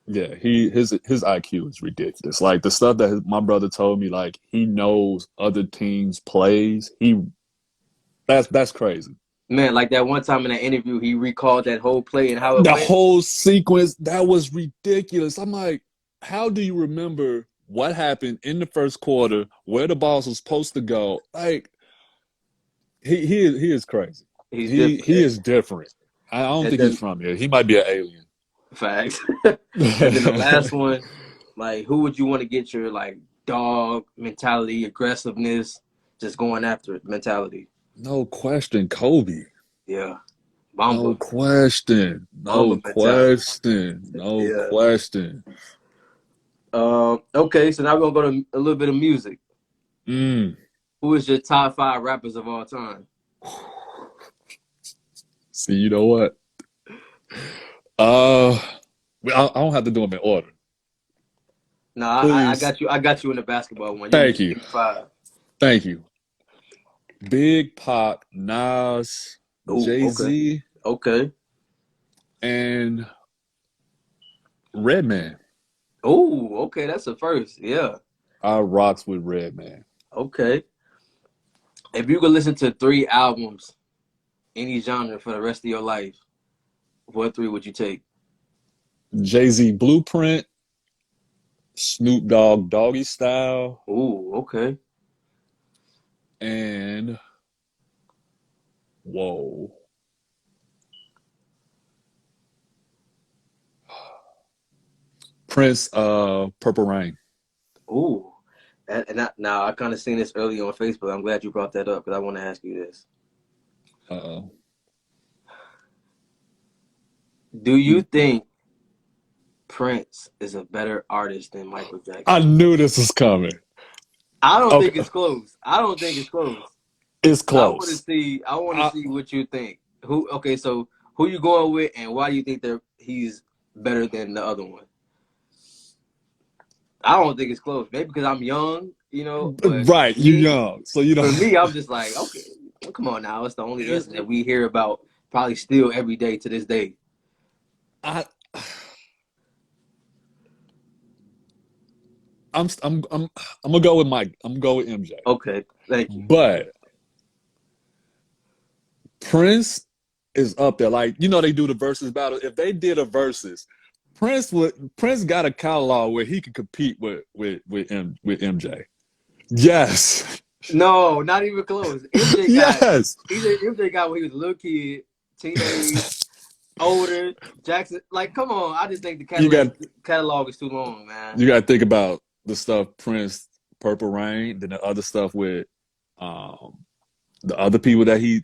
yeah, his IQ is ridiculous. Like the stuff that my brother told me, like he knows other teams' plays. That's crazy. Man, like that one time in that interview, he recalled that whole play and how it The went. whole sequence, that was ridiculous. I'm like, how do you remember what happened in the first quarter, where the balls was supposed to go? Like, he is crazy. He's He different. is different. I don't And think he's then from here. He might be an alien. facts. And then the last one, like, who would you want to get your like dog mentality, aggressiveness, just going after it mentality? No question, Kobe. Yeah, No Bamba, question. Bamba No mentality. question. No Yeah. question. Okay, so now we're gonna go to a little bit of music. Mm. Who is your top 5 rappers of all time? See, you know what? Uh, I don't have to do them in order. No, I Please. got you. I got you in the basketball one. You can Thank just you. give me 5. Thank you. Big Pop, Nas, Oh, Jay okay, Z, okay. and Redman. Oh, okay. That's a first. Yeah. I rocks with Redman. Okay. If you could listen to 3 albums, any genre for the rest of your life, what 3 would you take? Jay Z Blueprint, Snoop Dogg Doggy Style, Oh, okay. and whoa. Prince Purple Rain. Oh, now I kind of seen this earlier on Facebook. I'm glad you brought that up because I want to ask you this. Uh-oh. Do you think Prince is a better artist than Michael I Jackson? knew this was coming. I don't think Okay. it's close. I don't think it's close. It's I want to close. see. I want to I, see what you think. Who? Okay, so who you going with, and why do you think that he's better than the other one? I don't think it's close. Maybe because I'm young, But right, you me, young. So you know for me, I'm just like, okay, well, come on now. It's the only incident that we hear about probably still every day to this day. I I'm gonna go with Mike. I'm gonna go with MJ. Okay, thank you. But Prince is up there. Like, they do the versus battle. If they did a versus, Prince got a catalog where he could compete with MJ. Yes. No, not even close. MJ got Yes. MJ got when he was a little kid, teenage, older. Jackson, like, come on. I just think the You got catalog is too long, man. you got to think about the stuff Prince, Purple Rain, then the other stuff with um the other people that he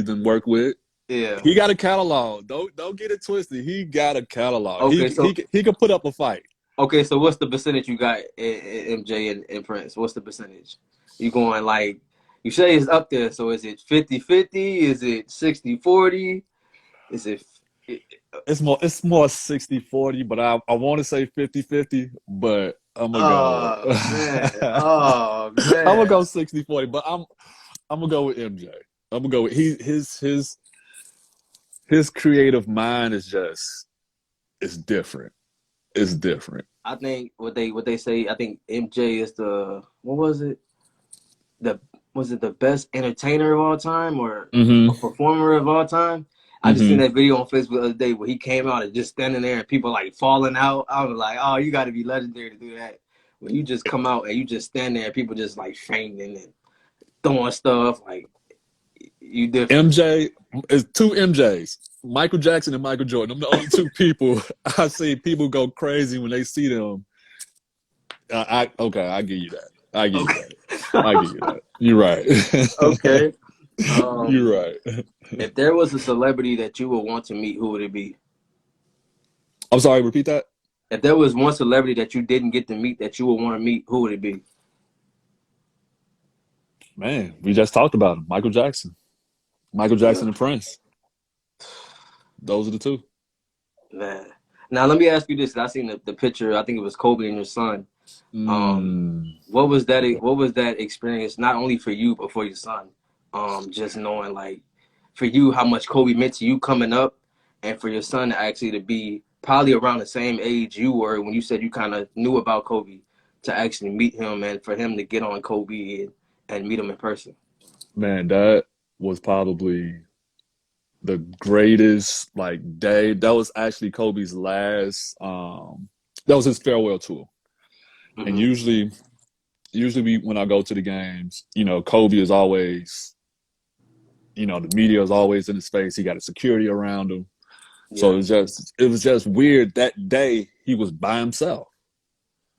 done work with. Yeah. He got a catalog. Don't get it twisted. He got a catalog. Okay, He can put up a fight. so what's the percentage you got in MJ and Prince? What's the percentage? You going like you say it's up there, so is it 50-50? Is it 60-40? Is it It's more 60-40, but I want to say 50-50, but I'm gonna go Oh man. Oh I'm gonna man. go 60-40, but I'm gonna go with MJ. I'm gonna go with his. his creative mind is just it's different. It's different. I think what they say. I think MJ is the what was it? The was it the best entertainer of all time or a Mm-hmm. performer of all time? I just seen Mm-hmm. that video on Facebook the other day where he came out and just standing there and people like falling out. I was like, oh, you got to be legendary to do that. When you just come out and you just stand there and people just like fainting and throwing stuff like you different. MJ is two MJs. Michael Jackson and Michael Jordan. I'm the only two people I see people go crazy when they see them. Okay, I give you that. I give you Okay. that. I give you that. You're right. Okay. Um, You're right. if there was a celebrity that you would want to meet, who would it be? I'm sorry, repeat that. If there was one celebrity that you didn't get to meet that you would want to meet, who would it be? Man, we just talked about him. Michael Jackson. Michael Yeah, Jackson and Prince. Those are the two. man. Now let me ask you this. I seen the picture. I think it was Kobe and your son. Um, Mm, what was that? What was that experience? Not only for you, but for your son. Just knowing like for you how much Kobe meant to you coming up, and for your son to actually to be probably around the same age you were when you said you kind of knew about Kobe, to actually meet him and for him to get on Kobe and meet him in person. man, that was probably the greatest like day. That was actually Kobe's last that was his farewell tour. And Hmm. usually when I go to the games, Kobe is always, the media is always in his face. He got a security around him. So Yeah. it was just weird that day he was by himself.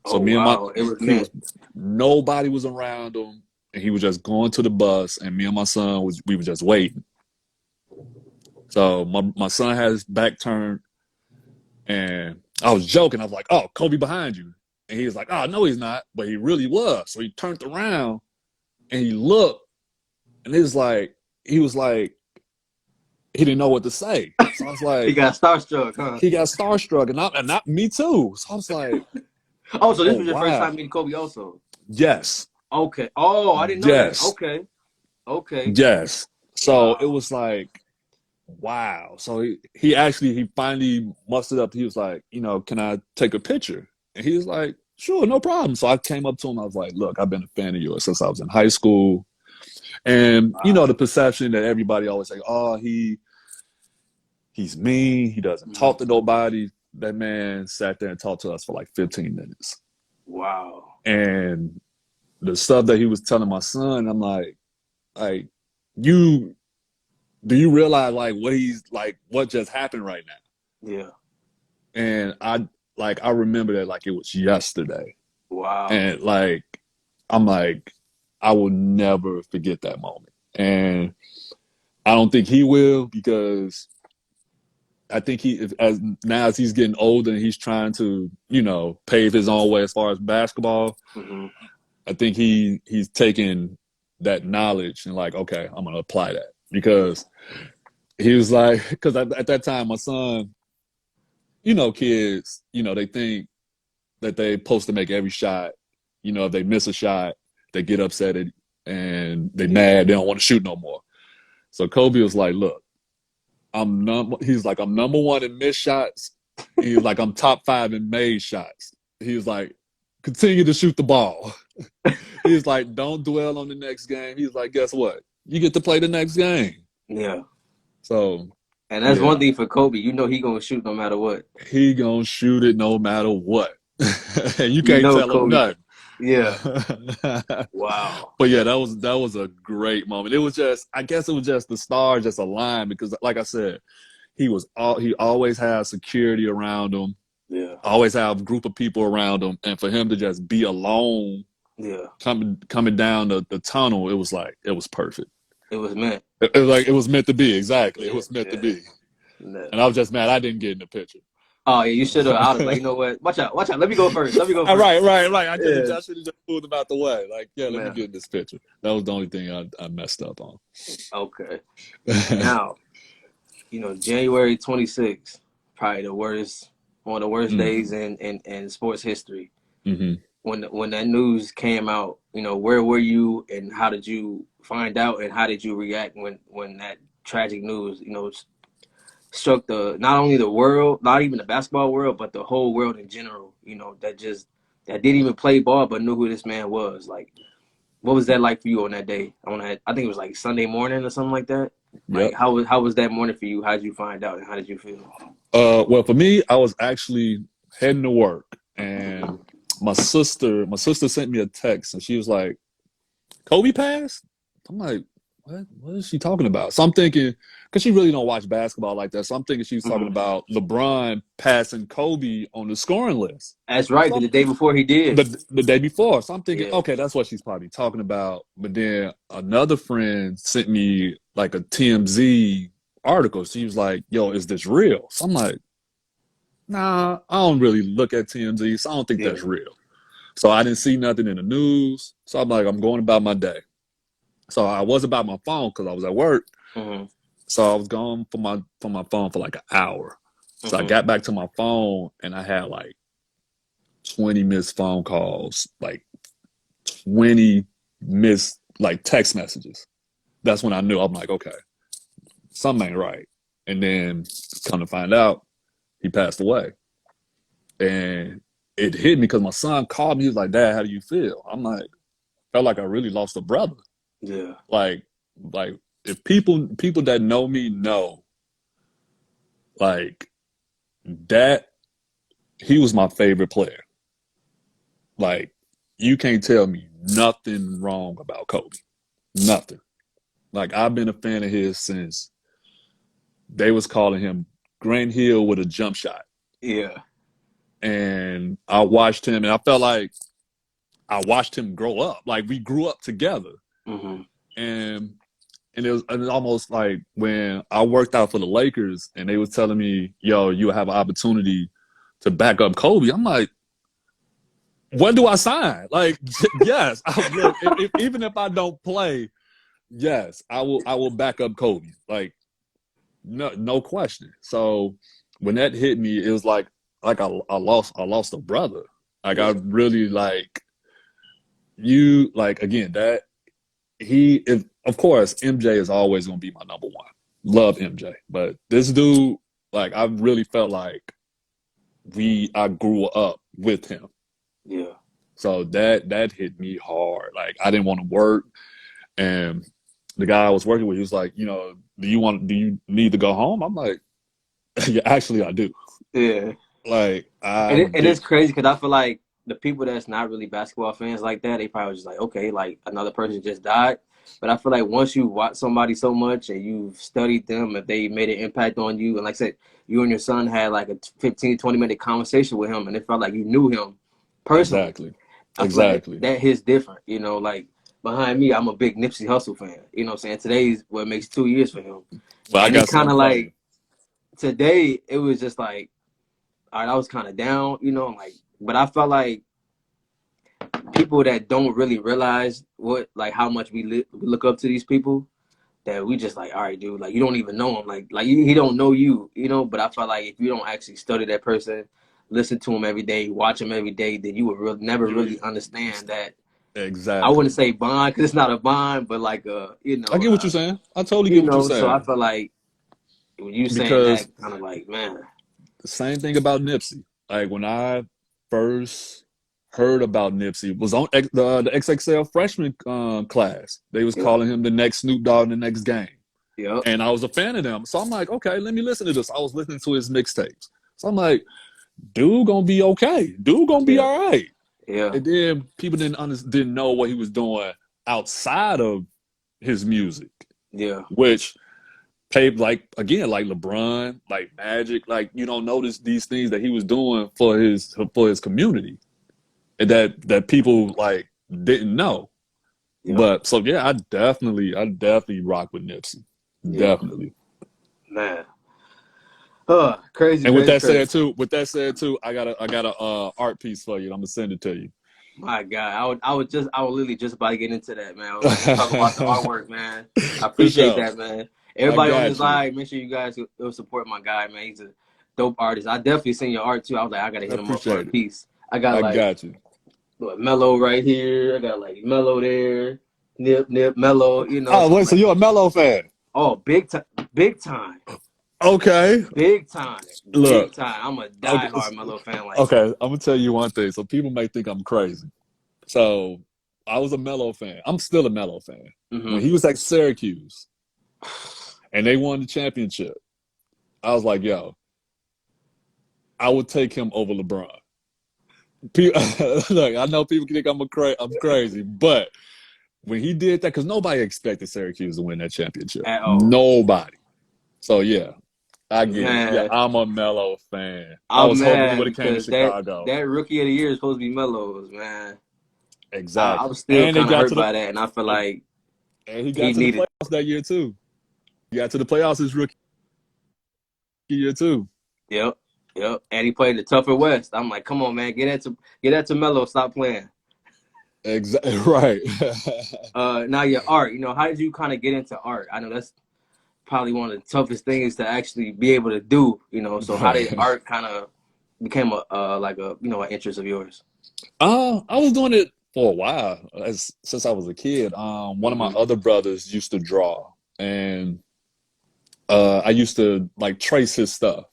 So Oh me and my wow, it was he was meant. nobody was around him and he was just going to the bus and me and my son we were just waiting. So my son had his back turned and I was joking. I was like, "Oh, Kobe behind you." And he was like, "Oh, no, he's not." But he really was. So he turned around and he looked and he was like, he didn't know what to say. So I was He like, got starstruck, huh? he got starstruck and not me too. So I was like, Oh, so this oh was your first wow. time meeting Kobe, also. Yes. Okay. Oh, I didn't know that. Yes. Okay. Okay. Yes. So it Wow. was like, wow. So he finally mustered up. He was like, can I take a picture? And he was like, sure, no problem. So I came up to him. I was like, look, I've been a fan of yours since I was in high school. And the Wow. perception that everybody always say, oh, he's mean. He doesn't talk Mhm. to nobody. That man sat there and talked to us for like 15 minutes. Wow. And the stuff that he was telling my son, I'm like, you do you realize like what just happened right now? Yeah. And I remember that like it was yesterday. Wow. And I'm like, I will never forget that moment. And I don't think he will because I think as he's getting older and he's trying to, pave his own way as far as basketball, Hmm. I think he's taking that knowledge and like, okay, I'm gonna apply that Yeah. because he was like, because at that time my son, kids, they think that they supposed to make every shot. If they miss a shot, they get upset and they Yeah. mad. They don't want to shoot no more. So Kobe was like, "Look, he's like, I'm number one in missed shots. He was like, I'm top five in made shots. He was like, continue to shoot the ball. He was like, don't dwell on the next game. He's like, guess what? You get to play the next game. Yeah. So And that's one yeah, thing for Kobe. You know he gonna shoot no matter what. he gonna shoot it no matter what. And you You can't know tell him Kobe. nothing. Yeah. Wow. But yeah, that was a great moment. It was just, I guess it was just the stars just aligned because, like I said, he always has security around him, Yeah. always have a group of people around him, and for him to just be alone Yeah. coming down the tunnel, it was perfect. It was meant. It was like it was meant to be. Exactly, it Yeah. was meant to Yeah. be. No. And I was just mad I didn't get in the picture. Oh yeah, you should have. I was like, you know what? Watch out. Watch out. Let me go first. Let me go All first. right, right, right. Yeah. I should have just pulled him out the way. Like, yeah, let me Man. get in this picture. That was the only thing I messed up on. Okay. Now, January 26th, probably one of the worst Mm, days in sports history. hmm When that news came out, where were you and how did you find out and how did you react when that tragic news, struck the not only the world, not even the basketball world, but the whole world in general. You know, that didn't even play ball but knew who this man was. Like, what was that like for you on that day? On that, I think it was like Sunday morning or something like that. Like, Yep. how was that morning for you? How did you find out, and how did you feel? Well, for me, I was actually heading to work, and my sister sent me a text, and she was like, "Kobe passed." I'm like, "What? What is she talking about?" So I'm thinking, because she really don't watch basketball like that, so I'm thinking she was talking Mm-hmm. about LeBron passing Kobe on the scoring list. That's right. So The day before he did. the day before, so I'm thinking, Yeah. okay, that's what she's probably talking about. But then another friend sent me like a TMZ article. She was like, "Yo, is this real?" So I'm like, nah, I don't really look at TMZ, so I don't think Yeah. that's real. So I didn't see nothing in the news. So I'm like, I'm going about my day. So I was about my phone because I was at work. Mm-hmm. So I was gone from my phone for like an hour. So I Mm-hmm. got back to my phone and I had like 20 missed phone calls, like 20 missed like text messages. That's when I knew. I'm like, okay, something ain't right. And then come to find out, he passed away. And it hit me because my son called me. He was like, "Dad, how do you feel?" I'm like, felt like I really lost a brother. Yeah. Like, like if people that know me know, like that, he was my favorite player. Like, you can't tell me nothing wrong about Kobe. Nothing. Like, I've been a fan of his since they was calling him Grant Hill with a jump shot. Yeah. And I watched him and I felt like I watched him grow up. Like, we grew up together. Mm-hmm. And and it was almost like when I worked out for the Lakers and they was telling me, "Yo, you have an opportunity to back up Kobe." I'm like, "When do I sign?" Like, yes, look, even if I don't play, yes, I will back up Kobe. Like, no question. So when that hit me, it was like I lost a brother. Like, I Yeah. really like you. Like, again, that he if of course MJ is always gonna be my number one. Love MJ. But this dude, like, I really felt like I grew up with him. Yeah. So that hit me hard. Like, I didn't want to work. And the guy I was working with, he was like, do you need to go home? I'm like, yeah, actually I do. Yeah. Like, And it's crazy because I feel like the people that's not really basketball fans like that, they probably just like, okay, like another person just died. But I feel like once you watch somebody so much and you've studied them, if they made an impact on you, and like I said, you and your son had like a 15, 20-minute conversation with him, and it felt like you knew him personally. exactly. I feel like Exactly. that hits different. You know, like behind me, I'm a big Nipsey Hussle fan. You know what I'm saying? Today's what makes 2 years for him. But I And it got kind something of funny. like, today, it was just like, all right, I was kind of down, like, but I felt like people that don't really realize what, like, how much we look up to these people, that we just like, all right, dude, like, you don't even know him, like he don't know you, but I felt like if you don't actually study that person, listen to him every day, watch him every day, then you would never You really understand that. I wouldn't exactly. say bond because it's not a bond, but like I get what you're saying. I totally get what you're so I saying. felt like when you saying Because that, kind of like, man. the same thing about Nipsey. Like, when I first heard about Nipsey was on the XXL freshman class. They was Yep. calling him the next Snoop Dogg in the next game, Yep. and I was a fan of them. So I'm like, okay, let me listen to this. I was listening to his mixtapes. So I'm like, dude gonna be okay. Dude gonna be Yeah. all right. Yeah. And then people didn't know what he was doing outside of his music, Yeah. which paved, like, again, like LeBron, like Magic, like, you don't notice these things that he was doing for his community, and that people like didn't know. Yep. But so yeah, I definitely rock with Nipsey, Yeah. definitely. Man. Oh, crazy, And with crazy, that crazy. said too, I got a art piece for you. I'm gonna send it to you. My God, I would literally just about to get into that, man. I was like, let's talk about the artwork, man. I For appreciate sure, that, man. I Everybody on this got you. live, make sure you guys go support my guy, man. He's a dope artist. I definitely seen your art too. I was like, I gotta I hit him up for a appreciate it. piece. I got I like got you. what, Mellow right here. I got like Mellow there, Nip, Mellow. Oh So I'm wait, so like, you're a Mellow fan? oh, big time, big time. Okay, Big time, look. big time. I'm a Okay, diehard Melo fan. Like, okay. I'm gonna tell you one thing. So people may think I'm crazy. So I was a Melo fan. I'm still a Melo fan. When hmm he was at Syracuse and they won the championship, I was like, yo, I would take him over LeBron. Look, I know people think I'm crazy, but when he did that, because nobody expected Syracuse to win that championship. at all, Nobody. So yeah, I get it. Yeah, man. I'm a Melo fan. I I'm was hoping he mad would have came to because that Chicago. that rookie of the year is supposed to be Melo's, man. I'm Exactly. still And they kind of got hurt to the by that, and I feel like and he he got to the needed. playoffs that year too. He got to the playoffs his rookie year too. Yep, yep. And he played the tougher West. I'm like, come on, man, get that to Melo. Stop playing. Exactly right. Now your art. How did you kind of get into art? I know that's probably one of the toughest things to actually be able to do. So how did art kind of became a like a an interest of yours? I was doing it for a while since I was a kid. One of my hmm other brothers used to draw, and I used to like trace his stuff.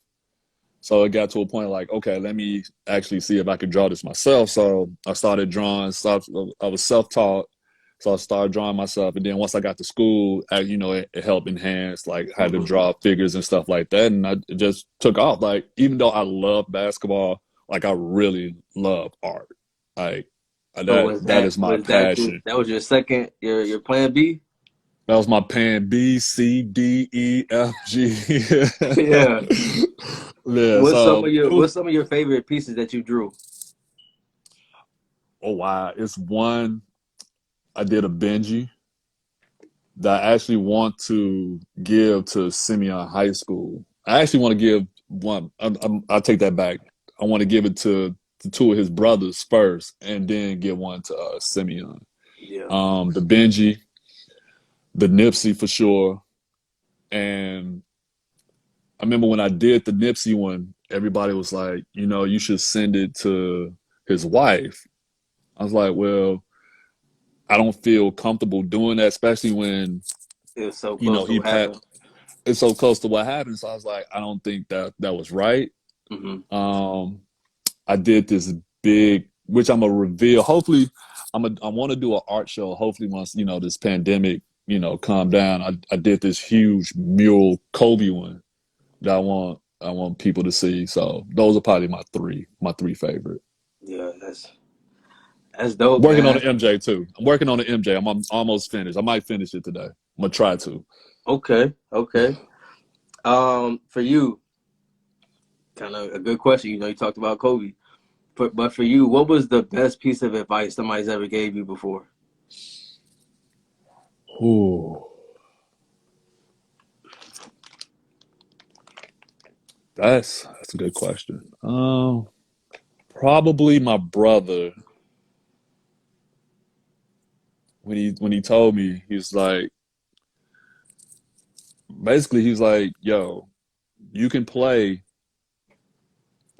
So it got to a point like, okay, let me actually see if I could draw this myself. So I started drawing stuff. I was self-taught. So I started drawing myself. And then once I got to school, it helped enhance, like, how to hmm draw figures and stuff like that. And it just took off. Like, even though I love basketball, like, I really love art. Like, So that is my passion. that was your second your plan B? That was my pan B, C, D, E, F, G. Yeah. Yeah, What's some so of it your was. what's some of your favorite pieces that you drew? Oh wow, it's one I did a Benji that I actually want to give to Simeon High School. I actually want to give one. I'll take that back. I want to give it to two of his brothers first, and then give one to Simeon. Yeah. The Benji, the Nipsey for sure, and I remember when I did the Nipsey one, everybody was like, you should send it to his wife. I was like, well, I don't feel comfortable doing that, especially when It was so close to he what happened. it's so close to what happened. So I was like, I don't think that was right. hmm Um, I did this big, which I'm gonna reveal. Hopefully, I want to do an art show. Hopefully, once this pandemic calm down, I did this huge mural Kobe one that I want people to see. So those are probably my three favorite. Yeah, that's dope, Working on man. the MJ too. I'm working on the MJ. I'm almost finished. I might finish it today. I'm gonna try to. Okay, okay. For you, kind of a good question. You talked about Kobe, but for you, what was the best piece of advice somebody's ever gave you before? Ooh, that's a good question. Probably my brother when he told me he's like basically he's like, yo, you can play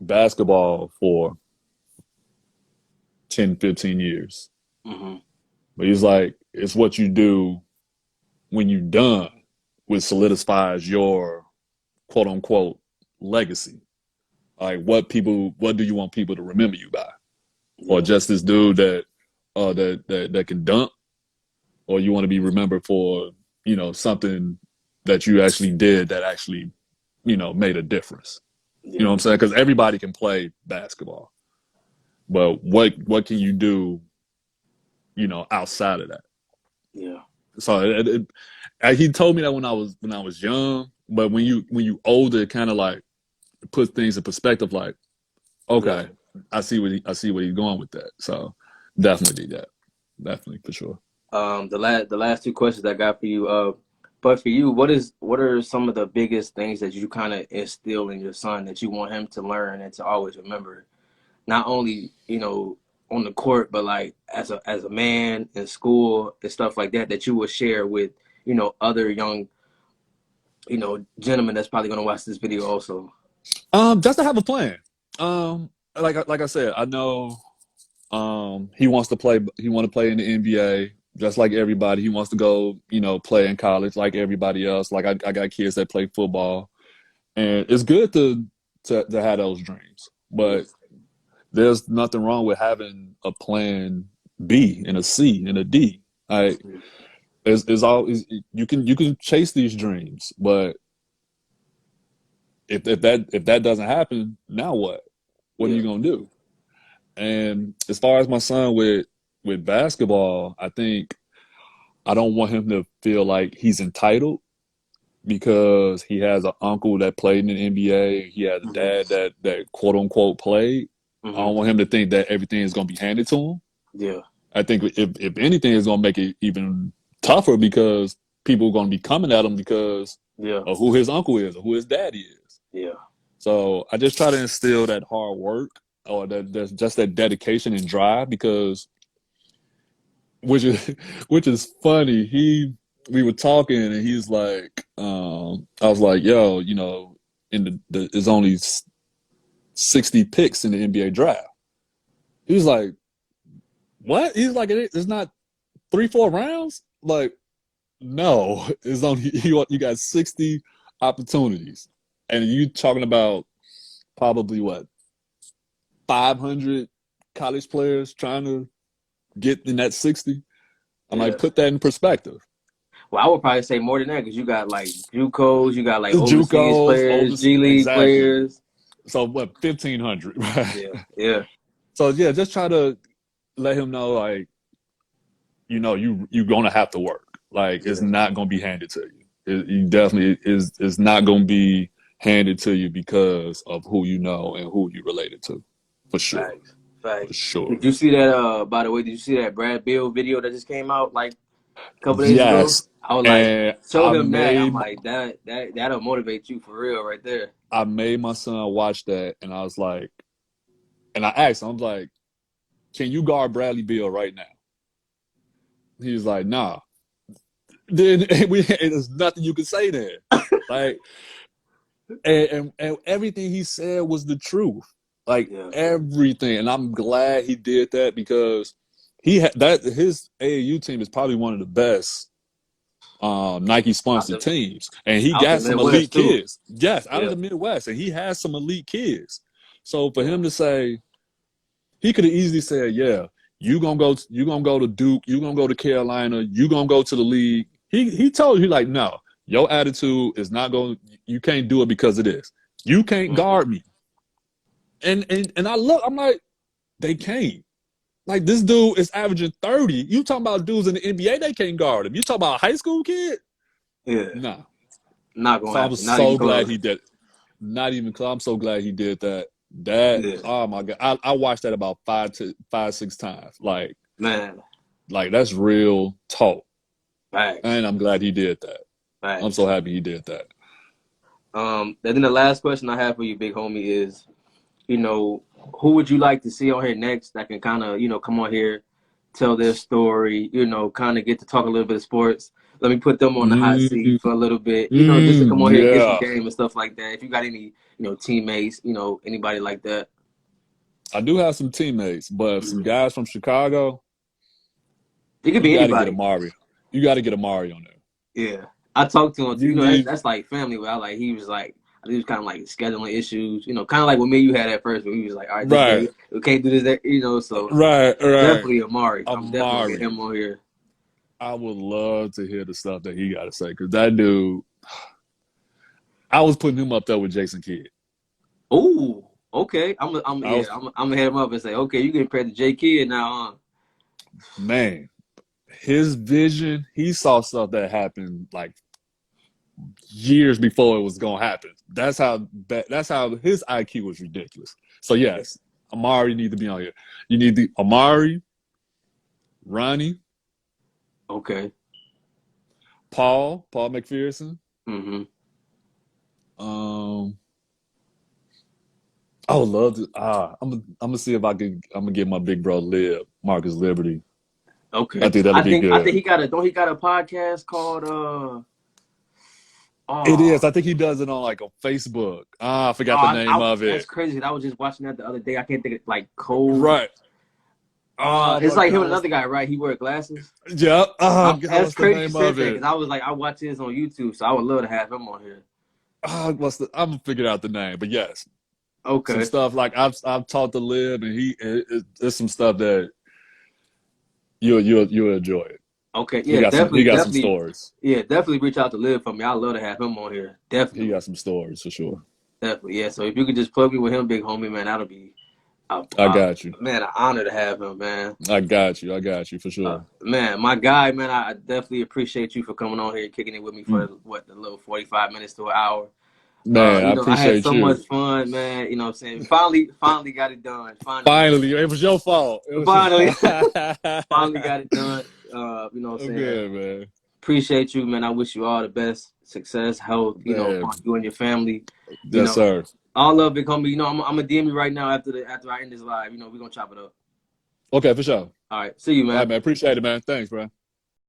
basketball for 10, 15 years, hmm but he's like, it's what you do when you're done, which solidifies your quote unquote legacy. Like what do you want people to remember you by? Or Yeah, just this dude that can dunk, or you want to be remembered for something that you actually did that actually made a difference. You know what yeah, I'm saying? Because everybody can play basketball, but what can you do outside of that? yeah, So he told me that when I was young, but when you older, it kind of like puts things in perspective. Like, yeah. okay, I see where he's going with that. So definitely do that. Definitely for sure. The last two questions I got for you. But for you, what are some of the biggest things that you kind of instill in your son that you want him to learn and to always remember? Not only on the court, but like as a man in school and stuff like that that you will share with other young gentlemen that's probably gonna watch this video also. Just to have a plan. Like I said, I know he wants to play. He want to play in the NBA just like everybody. He wants to go play in college like everybody else. Like I got kids that play football, And it's good to have those dreams, Yeah. but there's nothing wrong with having a plan B and a C and a D. Like Mhm. it's always you can chase these dreams, but if that doesn't happen, now what? What are Yeah. you gonna do? And as far as my son with basketball, I think I don't want him to feel like he's entitled because he has an uncle that played in the NBA. He has a Hmm. dad that quote unquote played. I Hmm. don't want him to think that everything is going to be handed to him. Yeah. I think if anything, it's going to make it even tougher because people are going to be coming at him because Yeah. of who his uncle is or who his daddy is. Yeah. So I just try to instill that hard work or that's just that dedication and drive because which is which is funny. We were talking and he's like, I was like, yo, in there's only 60 picks in the NBA draft. He was like, what? He's like, it's not 3, 4 rounds. Like, no, it's only you got 60 opportunities, and you talking about probably what 500 college players trying to get in that 60. I'm like, Yeah. put that in perspective. Well, I would probably say more than that because you got like JUCOs, you got like overseas JUCOs, players, G League exactly. players. So what, 1,500, right? Yeah. Yeah. So yeah, just try to let him know, like, you're gonna have to work. Like, it's Yeah. not gonna be handed to you. You definitely is. It's not gonna be handed to you because of who you know and who you related to, for sure, Facts. for Facts. sure. Did you see that? By the way, did you see that Brad Bill video that just came out like a couple days ago? Yes, I was like, and show him that. I'm like, that'll motivate you for real right there. I made my son watch that, and I was like, and I asked him, I was like, "Can you guard Bradley Beal right now?" He was like, "Nah." Then there's nothing you can say there. Like, and everything he said was the truth. Like Yeah. everything. And I'm glad he did that because he had that his AAU team is probably one of the best Nike Out sponsored the teams. And he out the got some elite Midwest too. kids. Yes, out of Yeah. the Midwest. And he has some elite kids. So for Yeah. him to say, he could have easily said, yeah, you gonna go to Duke, you gonna go to Carolina, you gonna go to the league. He told you like, no, your attitude is not going, you can't do it because of this. You can't Hmm. guard me. And I'm like, they can't. Like, this dude is averaging 30. You talking about dudes in the NBA, they can't guard him. You talking about a high school kid? Yeah. Nah. Not So gonna I'm happen. Not even so glad close. he did. Not even close. I'm so glad he did that. That, Yeah. oh my God. I watched that about 5, 6 times. Man. Like that's real talk. Facts. And I'm glad he did that. I'm Facts. so happy he did that. And then the last question I have for you, big homie, is, you know, who would you like to see on here next that can kind of, come on here, tell their story, kind of get to talk a little bit of sports. Let me put them on the hot seat Mm, for a little bit, just to come on here and get some yeah. game and stuff like that. If you got any, teammates, anybody like that. I do have some teammates, but some Mhm. guys from Chicago, It could you be got to get anybody. Amari. You got to get Amari on there. Yeah, I talked to him. You That's need, that's like family. Where he was like, he was kind of like scheduling issues. Kind of like what me and you had at first. But he was like, all right, this right, day we can't do this. That So right, right. definitely Amari. I'm definitely gonna get Amari. him on here. I would love to hear the stuff that he got to say because that dude, I was putting him up there with Jason Kidd. Oh, okay. I was, I'm gonna hit him up and say, okay, you get paired to J Kidd now, huh? man, his vision, he saw stuff that happened like years before it was gonna happen. That's how bad, that's how his IQ was ridiculous. So Yeah. yes, Amari need to be on here. You need the Amari, Ronnie, Okay. Paul McPherson. Mm-hmm. Um, I would love to. I'm gonna see if I can. I'm gonna get my big bro Marcus Liberty. I Okay. think that'll I be think I think good. he got a don't he got a podcast called It is. oh I think he does it on like a Facebook. I forgot the name of that's it. crazy. I was just watching that the other day. I can't think of like Code. Right. Oh It's my like him God. and another guy, right? He wear glasses. Yeah. Oh God, That's what's the crazy you name said of that it? because I was like, I watch his on YouTube, so I would love to have him on here. I'm gonna figure out the name, but yes, some Okay. stuff like I've taught to live, and it's some stuff that you'll enjoy it. Okay. He Yeah, got some he definitely, got some definitely. stories. Yeah, definitely reach out to Liv for me. I'd love to have him on here. He Definitely. got some stories for sure. Definitely. Yeah. So if you could just plug me with him, big homie, man, that'll be I got you. man, an honor to have him, man. I got you. I got you for sure. Man, my guy, man, I definitely appreciate you for coming on here and kicking it with me for Mm. what the little 45 minutes to an hour. Man, I I had appreciate so much you. fun, man. You know what I'm saying? Finally got it done. Finally got it Finally, it was your fault. It done. was Finally, finally your... got it done. You know what I'm I'm saying? good, man. Appreciate you, man. I wish you all the best, success, health, Man, for you and your family. You yes, know, sir. all love, big homie. I'm gonna DM you right now after I end this live. We're gonna chop it up. Okay, for sure. All right. See you, All right, man. man. Appreciate it, man. Thanks, bro.